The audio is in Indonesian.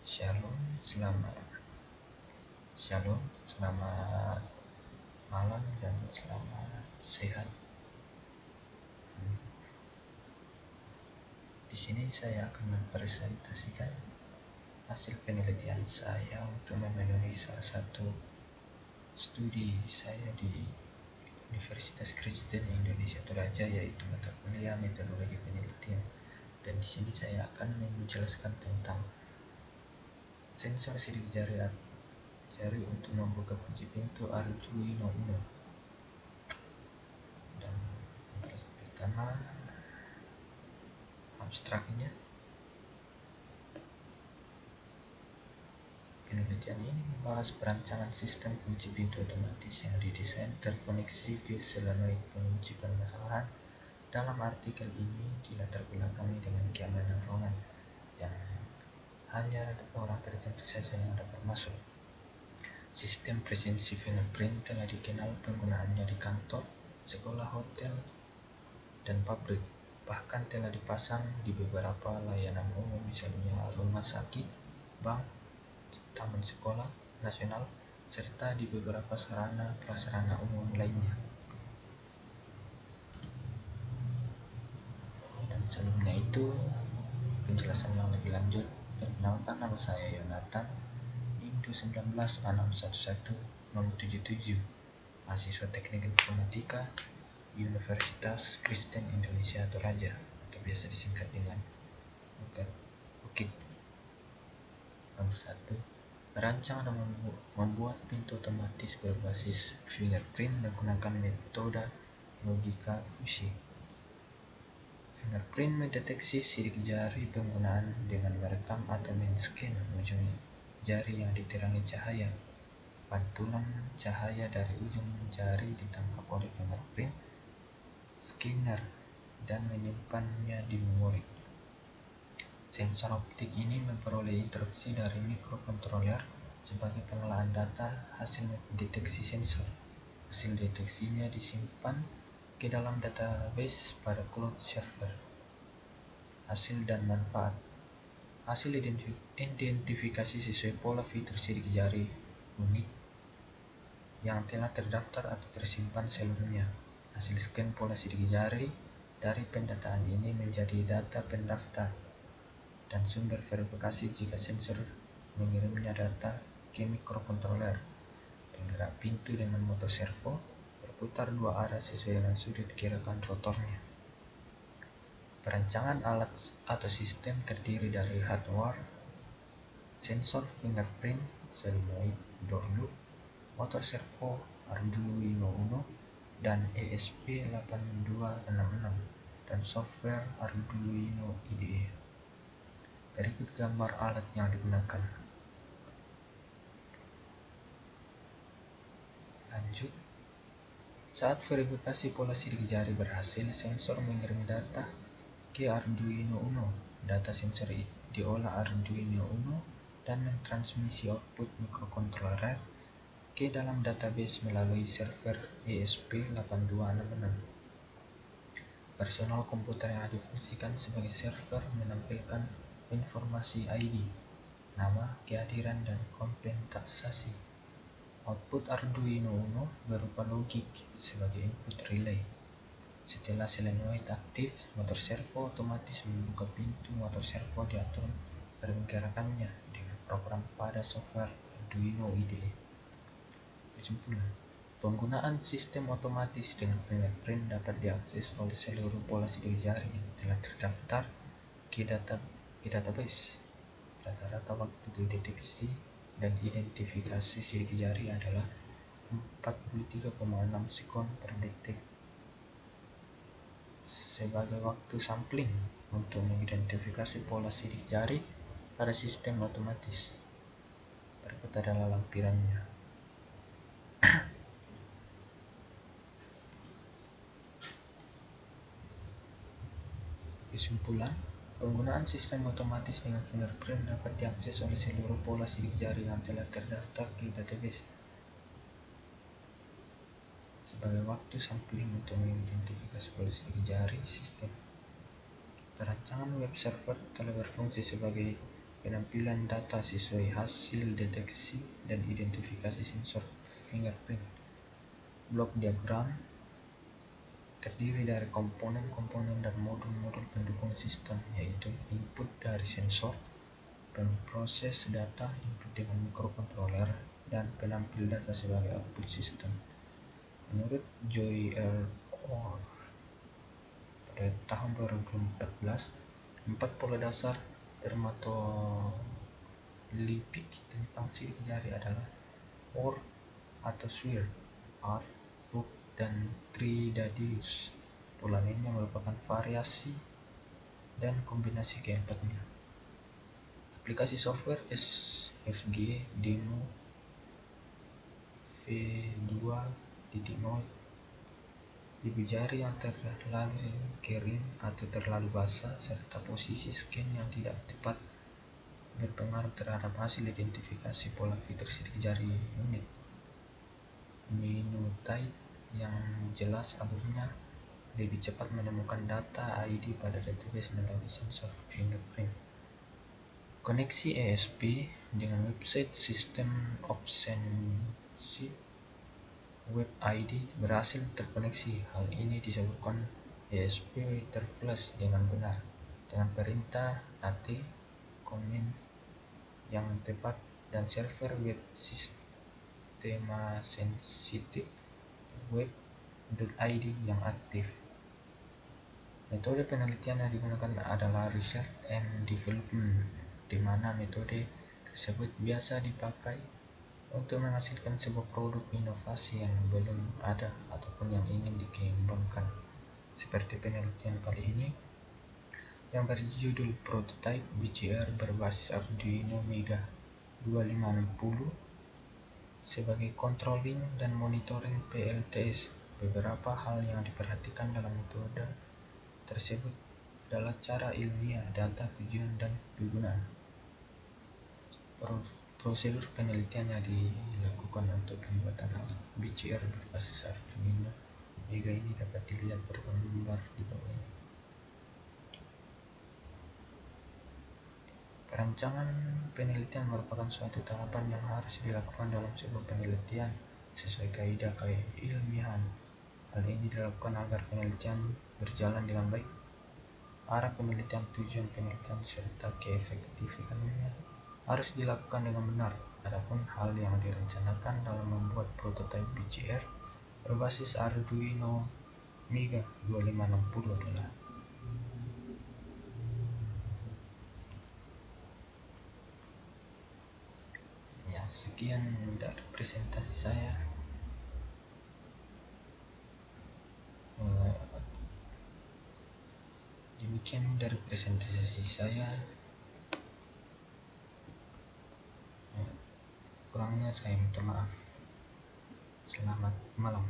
Shalom, selamat malam dan selamat sehat. Di sini saya akan mempresentasikan hasil penelitian saya untuk memenuhi salah satu studi saya di Universitas Kristen Indonesia Toraja, yaitu mata kuliah metodologi penelitian. Dan di sini saya akan menjelaskan tentang sensor sidik jari untuk membuka kunci pintu Arduino Uno. Dan pertama, abstraknya. Penelitian ini membahas perancangan sistem kunci pintu otomatis yang didesain terkoneksi ke solenoid pengunci permasalahan. Dalam artikel ini dilatar belakangi dengan keamanan ruangan yang hanya orang tertentu saja yang dapat masuk. Sistem presensi fingerprint telah dikenal penggunaannya di kantor, sekolah, hotel, dan pabrik. Bahkan telah dipasang di beberapa layanan umum, misalnya rumah sakit, bank, taman sekolah nasional, serta di beberapa sarana prasarana umum lainnya. Dan sebelumnya itu, penjelasan yang lebih lanjut, perkenalkan, nama saya Yonatan, Indo 19611-77, mahasiswa Teknik Informatika Universitas Kristen Indonesia Toraja, atau biasa disingkat dengan UKIT. Nomor 1. Merancang dan membuat pintu otomatis berbasis fingerprint menggunakan metode logika fusi. Fingerprint mendeteksi sidik jari penggunaan dengan merekam atau men-scan ujung jari yang diterangi cahaya. Pantulan cahaya dari ujung jari ditangkap oleh fingerprint scanner dan menyimpannya di memori. Sensor optik ini memperoleh instruksi dari mikrokontroler sebagai pengolahan data hasil deteksi sensor. Hasil deteksinya disimpan ke dalam database pada cloud server. Hasil dan manfaat. Hasil identifikasi sesuai pola fitur sidik jari unik yang telah terdaftar atau tersimpan sebelumnya. Hasil scan pola sidik jari dari pendataan ini menjadi data pendaftar dan sumber verifikasi jika sensor mengirimnya data ke mikrokontroler. Penggerak pintu dengan motor servo berputar dua arah sesuai dengan sudut gerakan rotornya. Perancangan alat atau sistem terdiri dari hardware, sensor fingerprint, solenoid door loop, motor servo Arduino Uno dan ESP8266, dan software Arduino IDE. Berikut gambar alat yang digunakan. Lanjut. Saat verifikasi pola sidik jari berhasil, sensor mengirim data ke Arduino Uno. Data sensor diolah Arduino Uno dan mentransmisi output mikrokontroler ke dalam database melalui server ESP8266. Personal komputer yang difungsikan sebagai server menampilkan informasi ID, nama, kehadiran, dan kompensasi. Output Arduino Uno berupa logik sebagai input relay. Setelah solenoid aktif, motor servo otomatis membuka pintu. Motor servo diatur pergerakannya dengan program pada software Arduino IDE. Kesimpulan, penggunaan sistem otomatis dengan fingerprint dapat diakses oleh seluruh pola sidik jari yang telah terdaftar ke database. Rata-rata waktu deteksi dan identifikasi sidik jari adalah 43,6 sekon per detik sebagai waktu sampling untuk mengidentifikasi pola sidik jari pada sistem otomatis. Berikut adalah lampirannya. Kesimpulan, penggunaan sistem otomatis dengan fingerprint dapat diakses oleh seluruh pola sidik jari yang telah terdaftar di database sebagai waktu sampling untuk mengidentifikasi pola sidik jari sistem. Perancangan web server telah berfungsi sebagai penampilan data sesuai hasil deteksi dan identifikasi sensor fingerprint. Blok diagram terdiri dari komponen-komponen dan modul-modul pendukung sistem, yaitu input dari sensor, pemproses data input dengan mikrokontroler, dan penampil data sebagai output sistem. Menurut Joy R. Orr pada tahun 2014, 4 pola dasar dermatolipik tentang sidik jari adalah Orr atau Swirl, R, Rook, dan Tridadius. Pola lainnya merupakan variasi dan kombinasi keempatnya. Aplikasi software SFG Demo V2.0. Ibu jari yang terlalu kering atau terlalu basah serta posisi scan yang tidak tepat berpengaruh terhadap hasil identifikasi pola fitur sidik jari unik. Phenotype yang jelas alurnya lebih cepat menemukan data ID pada database melalui sensor fingerprint. Koneksi ESP dengan website System Opsensee Web ID berhasil terkoneksi. Hal ini disebutkan ESP terflash dengan benar dengan perintah AT command yang tepat dan server web sistema sensitif web.id yang aktif. Metode penelitian yang digunakan adalah research and development, di mana metode tersebut biasa dipakai untuk menghasilkan sebuah produk inovasi yang belum ada ataupun yang ingin dikembangkan. Seperti penelitian kali ini yang berjudul Prototype BCR berbasis Arduino Mega 2560 sebagai controlling dan monitoring PLTS. Beberapa hal yang diperhatikan dalam metode tersebut adalah cara ilmiah, data tujuan, dan kegunaan. Prosedur penelitian yang dilakukan untuk pembuatan BCR berbasis Arduino Mega ini dapat dilihat pada gambar di bawah ini. Perancangan penelitian merupakan suatu tahapan yang harus dilakukan dalam sebuah penelitian sesuai kaidah keilmiahan. Hal ini dilakukan agar penelitian berjalan dengan baik. Arah penelitian, tujuan penelitian, serta keefektifannya harus dilakukan dengan benar. Adapun hal yang direncanakan dalam membuat prototipe BCR berbasis Arduino Mega 2560 adalah sekian dari presentasi saya. Demikian dari presentasi saya. Kurangnya saya minta maaf. Selamat malam.